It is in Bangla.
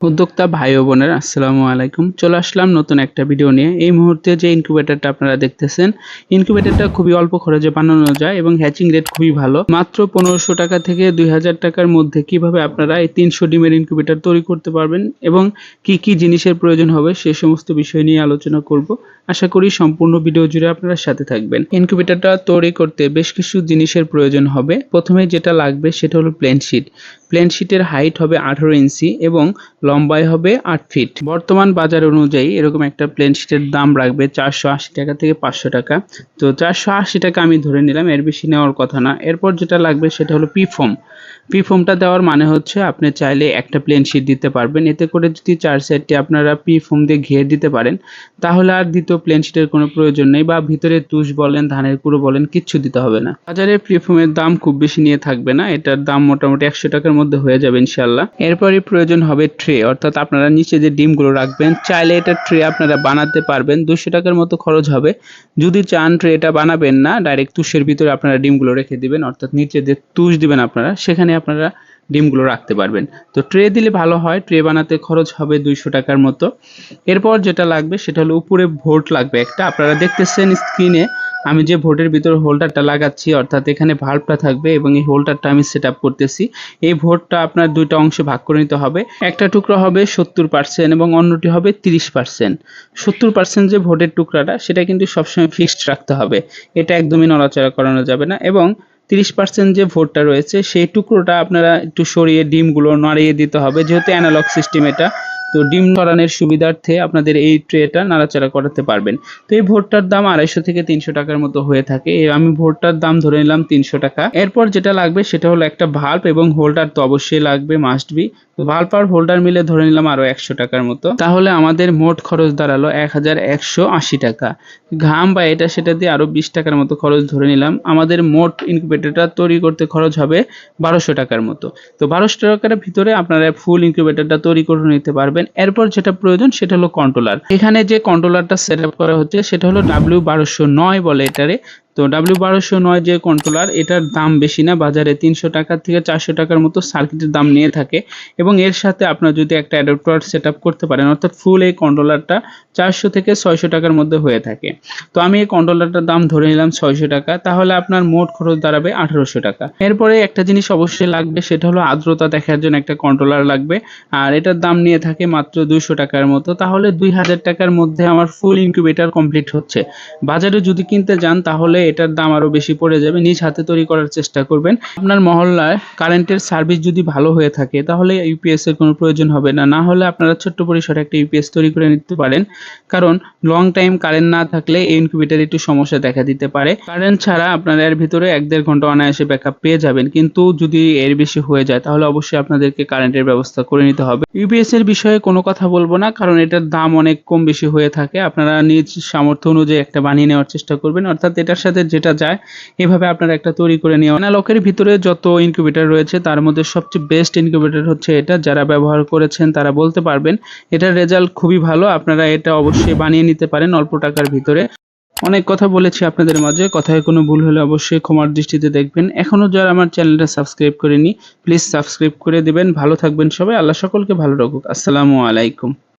উদ্যোক্তা ভাই ও বোনেরা আসসালামু আলাইকুম। চলে আসলাম নতুন একটা ভিডিও নিয়ে। এই মুহূর্তে যে ইনকিউবেটরটা আপনারা দেখতেছেন, ইনকিউবেটরটা খুবই অল্প খরচে বানানো যায় এবং হ্যাচিং রেট খুবই ভালো। মাত্র 1500 টাকা থেকে 2000 টাকার মধ্যে কিভাবে আপনারা এই 300 ডিমের ইনকিউবেটর তৈরি করতে পারবেন এবং কি কি জিনিসের প্রয়োজন হবে সে সমস্ত বিষয় নিয়ে আলোচনা করব। আশা করি সম্পূর্ণ ভিডিও জুড়ে আপনারা সাথে থাকবেন। ইনকিউবেটরটা তৈরি করতে বেশ কিছু জিনিসের প্রয়োজন হবে। প্রথমে যেটা লাগবে সেটা হলো প্লেন শিট। প্লেন শিটের হাইট হবে 18 ইঞ্চি এবং লম্বায় হবে 8 ফিট। বর্তমান বাজার অনুযায়ী এরকম একটা প্লেন শিটের দাম রাখবে 480 টাকা থেকে 500 টাকা। তো 480 টাকা আমি ধরে নিলাম, এর বেশি নেওয়ার কথা না। এরপর যেটা লাগবে সেটা হলো পিফোম। পিফোমটা দেওয়ার মানে হচ্ছে আপনি চাইলে একটা প্লেন শিট দিতে পারবেন। এতে করে যদি 4 সাইডটি আপনারা পিফোম দিয়ে ঘিরে দিতে পারেন তাহলে আর দ্বিতীয় প্লেন শিটের কোনো প্রয়োজন নেই, বা ভিতরে তুষ বলেন ধানের কুড়ো বলেন কিচ্ছু দিতে হবে না। বাজারে পিফোমের দাম খুব বেশি নিয়ে থাকবে না, এটার দাম মোটামুটি 100 টাকার মধ্যে হয়ে যাবে ইনশাল্লাহ। এরপরই প্রয়োজন হবে ট্রে, অর্থাৎ আপনারা নিচে যে ডিমগুলো রাখবেন, চাইলে এটা ট্রে আপনারা বানাতে পারবেন। 200 টাকার মতো খরচ হবে। যদি চান ট্রেটা বানাবেন না, ডাইরেক্ট তুষের ভিতরে আপনারা ডিমগুলো রেখে দিবেন, অর্থাৎ নিচে যে তুষ দিবেন আপনারা সেখানে আপনারা ডিমগুলো রাখতে পারবেন। তো ট্রে দিলে ভালো হয়। ট্রে বানাতে খরচ হবে 200 টাকার মতো। এরপর যেটা লাগবে সেটা হলো উপরে ভোল্ট লাগবে একটা। আপনারা দেখতেছেন স্ক্রিনে আমি যে ভোল্টের ভিতরে হোল্ডারটা লাগাচ্ছি, অর্থাৎ এখানে ভাল্বটা থাকবে এবং এই হোল্ডারটা আমি সেট আপ করতেছি। এই ভোল্টটা আপনার দুইটা অংশে ভাগ করে নিতে হবে। একটা টুকরো হবে 70% এবং অন্যটি হবে 30%। 70% যে ভোল্টের টুকরাটা সেটা কিন্তু সবসময় ফিক্সড রাখতে হবে, এটা একদমই নড়াচড়া করানো যাবে না। এবং 30% যে ভোল্টটা রয়েছে সেই টুকরোটা আপনারা একটু সরিয়ে ডিমগুলো নাড়িয়ে দিতে হবে, যেহেতু অ্যানালগ সিস্টেম এটা। তো ডিম নড়ানোর সুবিধার্থে আপনাদের এই ট্রেটা নাড়াচাড়া করাতে পারবেন। তো এই ভোটটার দাম 250 থেকে 300 টাকার মতো হয়ে থাকে। আমি ভোটটার দাম ধরে নিলাম 300 টাকা। এরপর যেটা লাগবে সেটা হলো একটা ভাল্ব এবং হোল্ডার তো অবশ্যই লাগবে, মাস্ট বি। তো ভাল্ব আর হোল্ডার মিলে ধরে নিলাম আরো 100 টাকার মতো। তাহলে আমাদের মোট খরচ দাঁড়ালো 1180 টাকা। ঘাম বা এটা সেটা দিয়ে আরো 20 টাকার মতো খরচ ধরে নিলাম। আমাদের মোট ইনকিউবেটরটা তৈরি করতে খরচ হবে 1200 টাকার মতো। তো 1200 টাকার ভিতরে আপনারা ফুল ইনকিউবেটরটা তৈরি করে নিতে পারবেন। এরপর যেটা প্রয়োজন সেটা হলো কন্ট্রোলার। এখানে যে কন্ট্রোলারটা সেট আপ করা হচ্ছে সেটা হলো W1209 বলে এটারে। তো W1209 যে কন্ট্রোলার, এটার দাম বেশি না, বাজারে 300 টাকা থেকে 400 টাকার মতো সার্কিটের দাম নিয়ে থাকে। এবং এর সাথে আপনার যদি একটা অ্যাডাপ্টার সেট আপ করতে পারেন, অর্থাৎ ফুল এই কন্ট্রোলারটা 400 থেকে 600 টাকার মধ্যে হয়ে থাকে। তো আমি এই কন্ট্রোলারটার দাম ধরে নিলাম 600 টাকা। তাহলে আপনার মোট খরচ দাঁড়াবে 1800 টাকা। এরপরে একটা জিনিস অবশ্যই লাগবে সেটা হলো আর্দ্রতা দেখার জন্য একটা কন্ট্রোলার লাগবে, আর এটার দাম নিয়ে থাকে মাত্র 200 টাকার মতো। তাহলে 2000 টাকার মধ্যে আমার ফুল ইনকিউবেটর কমপ্লিট হচ্ছে। বাজারে যদি কিনতে যান তাহলে এটার দাম আরো বেশি পড়ে যাবে। নিজ হাতে তৈরি করার চেষ্টা করবেন। আপনার মহল্লায় কারেন্টের সার্ভিস যদি ভালো হয়ে থাকে তাহলে ইউপিএস এর কোনো প্রয়োজন হবে না। না হলে আপনারা ছোট্ট পরিসরে একটা ইউপিএস তৈরি করে নিতে পারেন, কারণ লং টাইম কারেন্ট না থাকলে এই ইনকিউবেটরে একটু সমস্যা দেখা দিতে পারে। কারেন্ট ছাড়া আপনারা এর ভিতরে 1-1.5 ঘন্টা অনায়াসে ব্যাকআপ পেয়ে যাবেন, কিন্তু যদি এর বেশি হয়ে যায় তাহলে অবশ্যই আপনাদেরকে কারেন্টের ব্যবস্থা করে নিতে হবে। ইউপিএস এর বিষয়ে কোনো কথা বলবো না, কারণ এটার দাম অনেক কম বেশি হয়ে থাকে। আপনারা নিজ সামর্থ্য অনুযায়ী একটা বানিয়ে নেওয়ার চেষ্টা করবেন, অর্থাৎ এটার সাথে যেটা যায় এভাবে আপনারা একটা তৈরি করে নেওয়া। অ্যানালগের ভিতরে যত ইনকিউবেটর রয়েছে তার মধ্যে সবচেয়ে বেস্ট ইনকিউবেটর হচ্ছে এটা। যারা ব্যবহার করেছেন তারা বলতে পারবেন এটার রেজাল্ট খুবই ভালো। আপনারা এটা অবশ্যই বানিয়ে নিতে পারেন অল্প টাকার ভিতরে। অনেক কথা বলেছি আপনাদের মাঝে, কথায় কোনো ভুল হলে অবশ্যই ক্ষমার দৃষ্টিতে দেখবেন। এখনো যারা আমার চ্যানেলটা সাবস্ক্রাইব করেনি প্লিজ সাবস্ক্রাইব করে দিবেন। ভালো থাকবেন সবাই, আল্লাহ সকলকে ভালো রাখুক। আসসালামু আলাইকুম।